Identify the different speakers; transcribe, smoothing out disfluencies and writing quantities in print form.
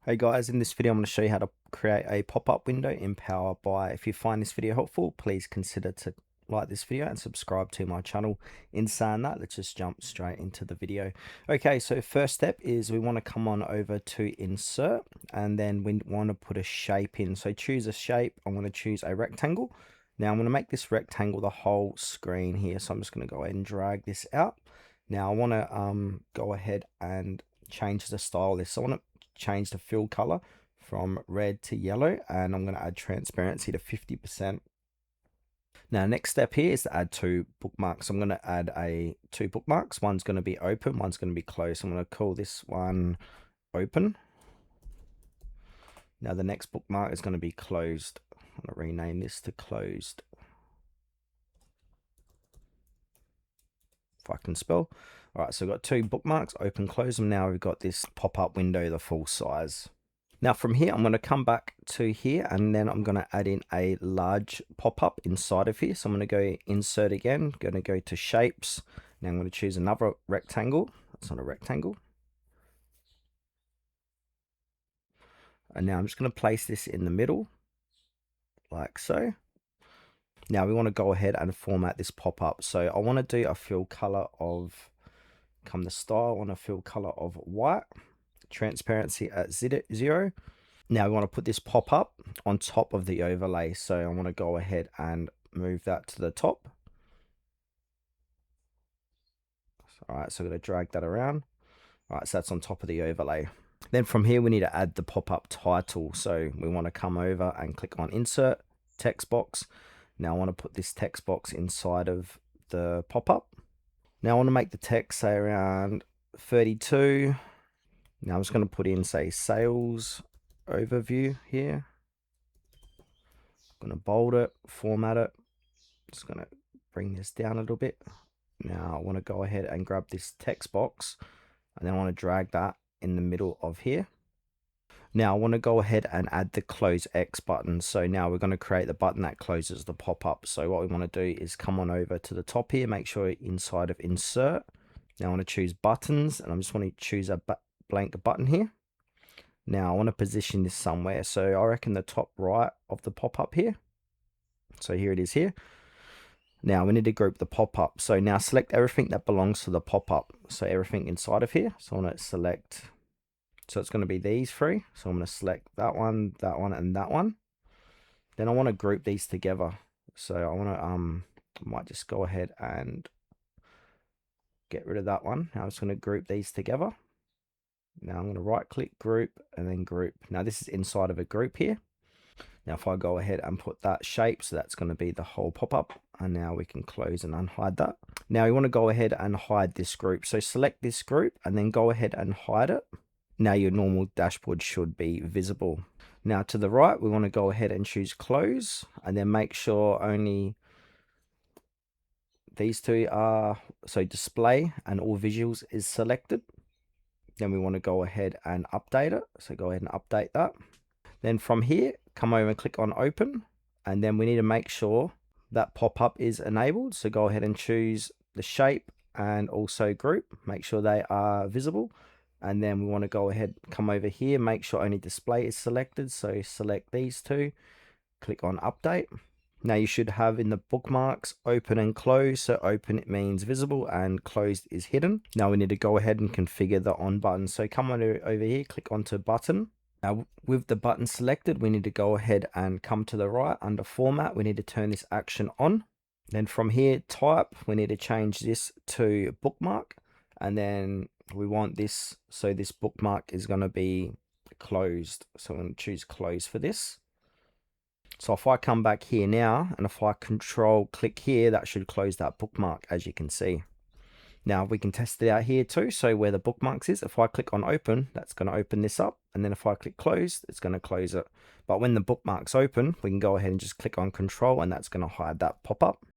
Speaker 1: Hey guys, in this video I'm going to show you how to create a pop-up window in Power BI. If you find this video helpful, please consider to like this video and subscribe to my channel. In saying that, let's just jump straight into the video. Okay, so first step is we want to come on over to insert, and then we want to put a shape in. So choose a shape. I'm going to choose a rectangle. Now I'm going to make this rectangle the whole screen here. So I'm just going to go ahead and drag this out. Now I want to go ahead and change the style of this. So I want to change the fill color from red to yellow, and I'm going to add transparency to 50%. Now next step here is to add two bookmarks. I'm going to add two bookmarks. One's going to be open, one's going to be closed. I'm going to call this one open. Now the next bookmark is going to be closed. I'm going to rename this to closed, if I can spell. All right, so I've got two bookmarks, open, close them. Now we've got this pop-up window, the full size. Now from here, I'm going to come back to here, and then I'm going to add in a large pop-up inside of here. So I'm going to go insert again, going to go to shapes. Now I'm going to choose another rectangle. That's not a rectangle. And now I'm just going to place this in the middle, like so. Now we want to go ahead and format this pop-up. So I want to do a fill color of, come to style, I want a fill color of white, transparency at 0. Now we want to put this pop-up on top of the overlay. So I want to go ahead and move that to the top. All right, so I'm going to drag that around. All right, so that's on top of the overlay. Then from here, we need to add the pop-up title. So we want to come over and click on insert, text box. Now I want to put this text box inside of the pop-up. Now I want to make the text say around 32. Now I'm just going to put in, say, sales overview here. I'm going to bold it, format it. Just going to bring this down a little bit. Now I want to go ahead and grab this text box, and then I want to drag that in the middle of here. Now I want to go ahead and add the close X button. So now we're going to create the button that closes the pop-up. So what we want to do is come on over to the top here, make sure you're inside of insert. Now I want to choose buttons, and I just want to choose a blank button here. Now I want to position this somewhere. So I reckon the top right of the pop-up here. So here it is here. Now we need to group the pop-up. So now select everything that belongs to the pop-up. So everything inside of here. So I want to select, so it's going to be these three. So I'm going to select that one, and that one. Then I want to group these together. So I want to, I might just go ahead and get rid of that one. Now I'm just going to group these together. Now I'm going to right click, group, and then group. Now this is inside of a group here. Now if I go ahead and put that shape, so that's going to be the whole pop-up, and now we can close and unhide that. Now you want to go ahead and hide this group. So select this group and then go ahead and hide it. Now your normal dashboard should be visible. Now to the right, we want to go ahead and choose close, and then make sure only these two are, so display and all visuals is selected. Then we want to go ahead and update it. So go ahead and update that. Then from here, come over and click on open. And then we need to make sure that pop-up is enabled. So go ahead and choose the shape and also group. Make sure they are visible. And then we want to go ahead, come over here, make sure only display is selected. So select these two, click on update. Now you should have in the bookmarks open and close. So open, it means visible, and closed is hidden. Now we need to go ahead and configure the on button. So come on over here, click onto button. Now with the button selected, we need to go ahead and come to the right under format. We need to turn this action on. Then from here, type, we need to change this to bookmark. And then we want this, so this bookmark is going to be closed. So I'm going to choose close for this. So if I come back here now, and if I control click here, that should close that bookmark, as you can see. Now we can test it out here too. So where the bookmarks is, if I click on open, that's going to open this up. And then if I click close, it's going to close it. But when the bookmark's open, we can go ahead and just click on control, and that's going to hide that pop-up.